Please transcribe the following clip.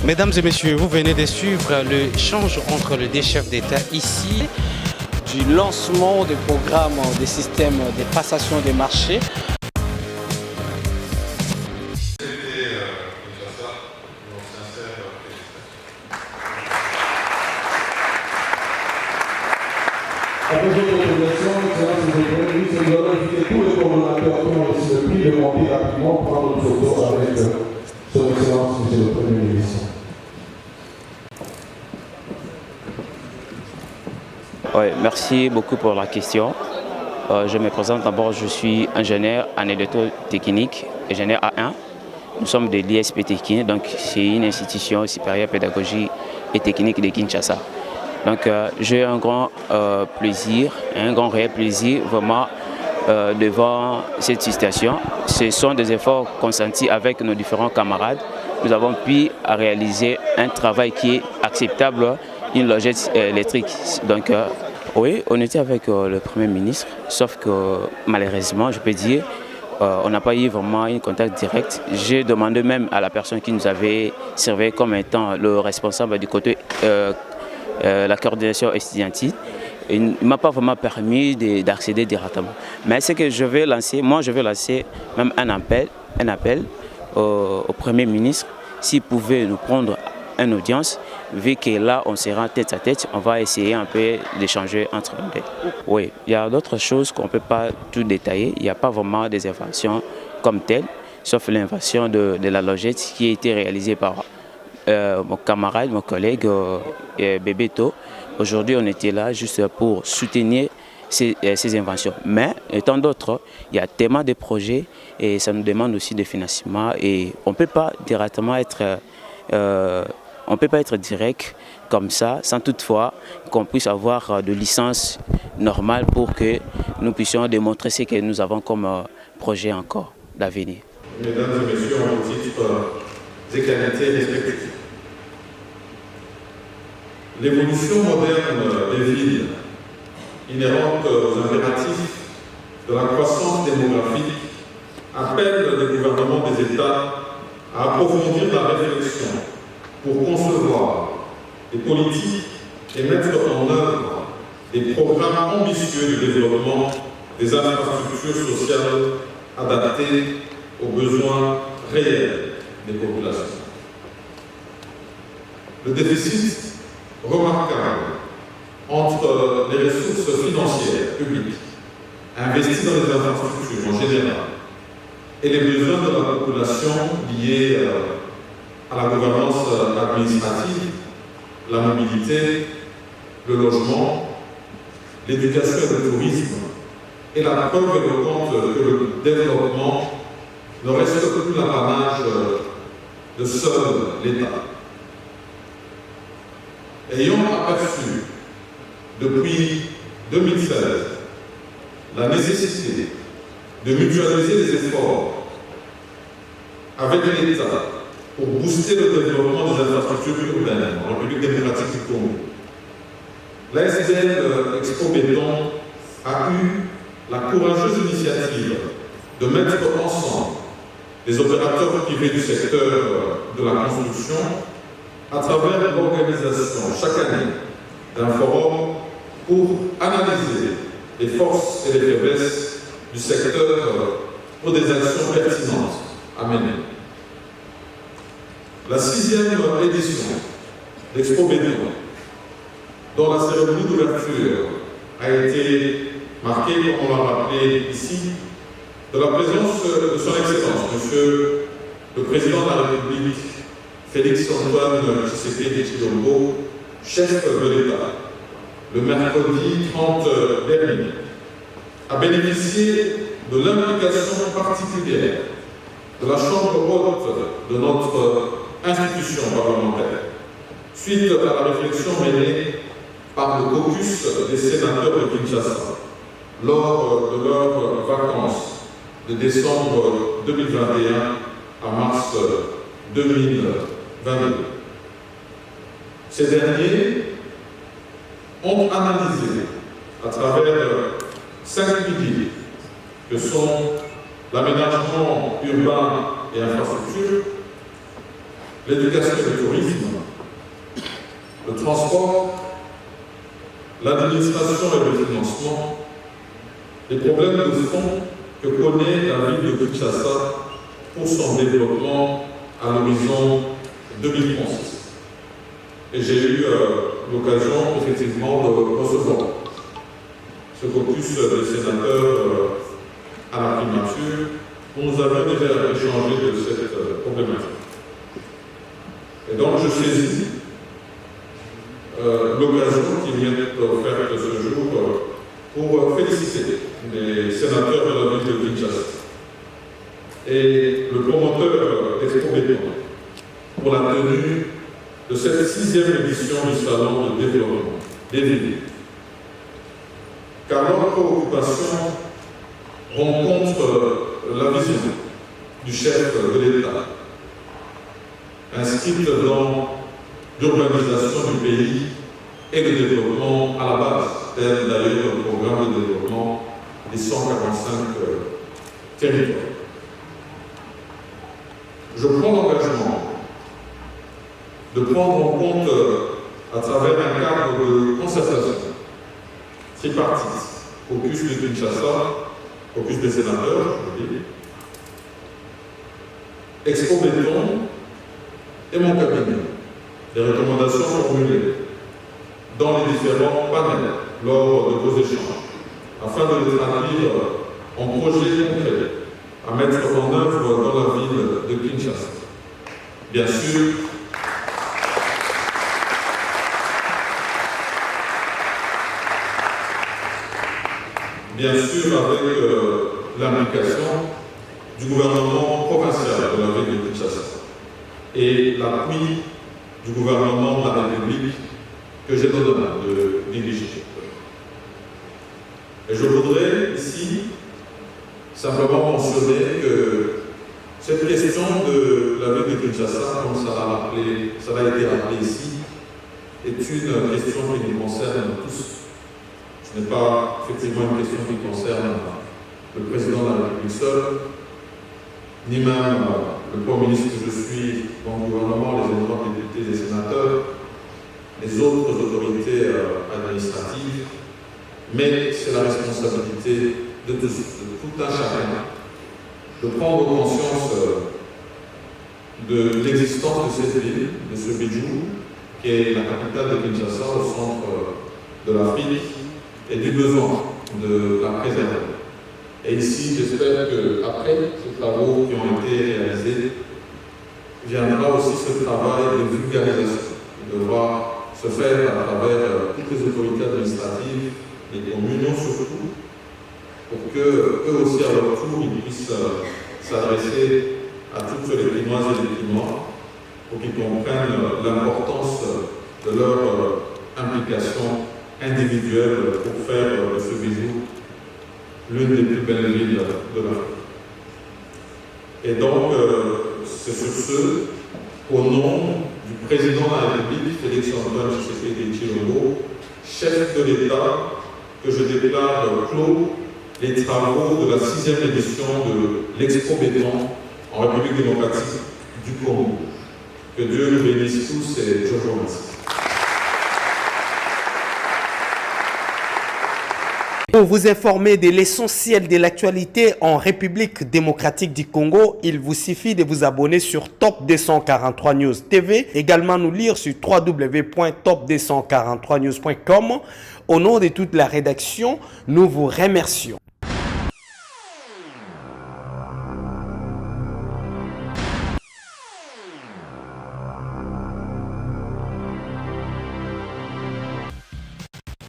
Mesdames et messieurs, vous venez de suivre l'échange entre les deux chefs d'État ici. Du lancement des programmes des systèmes de passation des marchés. Après votre autorisation, Excellence et Premier ministre, nous allons inviter tous les coordonnateurs qui ont reçu le prix de monter rapidement prendre une photo avec son Excellence, Monsieur le Premier ministre. Oui, merci beaucoup pour la question. Je me présente d'abord, je suis ingénieur en électrotechnique, ingénieur A1. Nous sommes de l'ISP Technique, donc c'est une institution supérieure pédagogique et technique de Kinshasa. Donc j'ai un grand plaisir, un grand réel plaisir vraiment devant cette situation. Ce sont des efforts consentis avec nos différents camarades. Nous avons pu réaliser un travail qui est acceptable, une logette électrique. Donc oui, on était avec le Premier ministre, sauf que malheureusement, je peux dire, on n'a pas eu vraiment un contact direct. J'ai demandé même à la personne qui nous avait servi comme étant le responsable du côté la coordination estudiantine. Il ne m'a pas vraiment permis d'accéder directement. Mais ce que je vais lancer, moi je vais lancer même un appel au Premier ministre, s'il pouvait nous prendre une audience, vu que là on sera tête à tête, on va essayer un peu d'échanger entre nous. Oui, il y a d'autres choses qu'on ne peut pas tout détailler, il n'y a pas vraiment des inventions comme telles, sauf l'invention de la logette qui a été réalisée par mon camarade, mon collègue Bébéto. Aujourd'hui on était là juste pour soutenir ces inventions. Mais étant d'autres, il y a tellement de projets et ça nous demande aussi de financement et on ne peut pas directement être on ne peut pas être direct comme ça, sans toutefois qu'on puisse avoir de licence normale pour que nous puissions démontrer ce que nous avons comme projet encore d'avenir. Mesdames et messieurs, en vos titres et qualités respectifs. L'évolution moderne des villes, inhérente aux impératifs de la croissance démographique, appelle les gouvernements des États à approfondir la réflexion pour concevoir des politiques et mettre en œuvre des programmes ambitieux de développement des infrastructures sociales adaptées aux besoins réels des populations. Le déficit remarquable entre les ressources financières publiques investies dans les infrastructures en général et les besoins de la population liés à la gouvernance administrative, la mobilité, le logement, l'éducation et le tourisme, et la preuve éloquente que le développement ne reste plus l'apanage de seul l'État. Ayant aperçu depuis 2016 la nécessité de mutualiser les efforts avec l'État pour booster le développement des infrastructures urbaines en République démocratique du Congo, l'ASBL Expo Béton a eu la courageuse initiative de mettre ensemble les opérateurs privés du secteur de la construction à travers l'organisation chaque année d'un forum pour analyser les forces et les faiblesses du secteur pour des actions pertinentes à mener. La 6e édition d'Expo Béton, dont la cérémonie d'ouverture a été marquée, comme on l'a rappelé ici, de la présence de son Excellence, Monsieur le Président de la République, Félix-Antoine Tshisekedi Tshilombo, chef de l'État, le mercredi 30 dernier, a bénéficié de l'implication particulière de la Chambre haute de notre institution parlementaire, suite à la réflexion menée par le caucus des sénateurs de Kinshasa lors de leurs vacances de décembre 2021 à mars 2022. Ces derniers ont analysé à travers 5 piliers que sont l'aménagement urbain et infrastructure, l'éducation et le tourisme, le transport, l'administration et le financement, les problèmes de fond que connaît la ville de Kinshasa pour son développement à l'horizon 2036. Et j'ai eu l'occasion effectivement de recevoir ce caucus de sénateurs à la primature où nous avons déjà échangé de cette problématique. Et donc je saisis l'occasion qui vient d'être offerte ce jour pour féliciter les sénateurs de la ville de Kinshasa et le promoteur d'Expo Béton pour la tenue de cette 6e édition du Salon de développement des villes. Car notre préoccupation rencontre la vision du chef de l'État, inscrite dans l'urbanisation du pays et le développement à la base, tel d'ailleurs le programme de développement des 145 territoires. Je prends l'engagement de prendre en compte à travers un cadre de concertation tripartite, caucus de Kinshasa, caucus des sénateurs, je le dis, Expo Béton et mon cabinet, les recommandations formulées dans les différents panels lors de vos échanges, afin de les traduire en projets concrets à mettre en œuvre dans la ville de Kinshasa. Bien sûr, avec l'implication du gouvernement provincial de la ville de Kinshasa et l'appui du gouvernement de la République que j'ai l'honneur de diriger. Et je voudrais ici simplement mentionner que cette question de la ville de Kinshasa, comme ça a été rappelé ici, est une question qui nous concerne tous. Ce n'est pas effectivement une question qui concerne le président de la République seul, ni même le Premier ministre que je suis dans le gouvernement, les honorables députés et sénateurs, les autres autorités administratives, mais c'est la responsabilité de tout un chacun de prendre conscience de l'existence de cette ville, de ce Bijou, qui est la capitale de Kinshasa, au centre de l'Afrique, et du besoin de la préserver. Et ici, j'espère qu'après ces travaux qui ont été réalisés, viendra aussi ce travail de vulgarisation qui devra se faire à travers toutes les autorités administratives, les communes surtout, pour qu'eux aussi à leur tour, ils puissent s'adresser à toutes les Prinoises et les Prinois, pour qu'ils comprennent l'importance de leur implication individuelle pour faire de ce Bijou l'une des plus belles villes de l'Afrique. Et donc, c'est sur ce, au nom du président de la République, Félix-Antoine Tshisekedi Tshilombo, chef de l'État, que je déclare clos les travaux de la 6e édition de l'Expo Béton en République démocratique du Congo. Que Dieu nous bénisse tous et je vous remercie. Pour vous informer de l'essentiel de l'actualité en République démocratique du Congo, il vous suffit de vous abonner sur Top 243 News TV, également nous lire sur www.top243news.com. Au nom de toute la rédaction, nous vous remercions.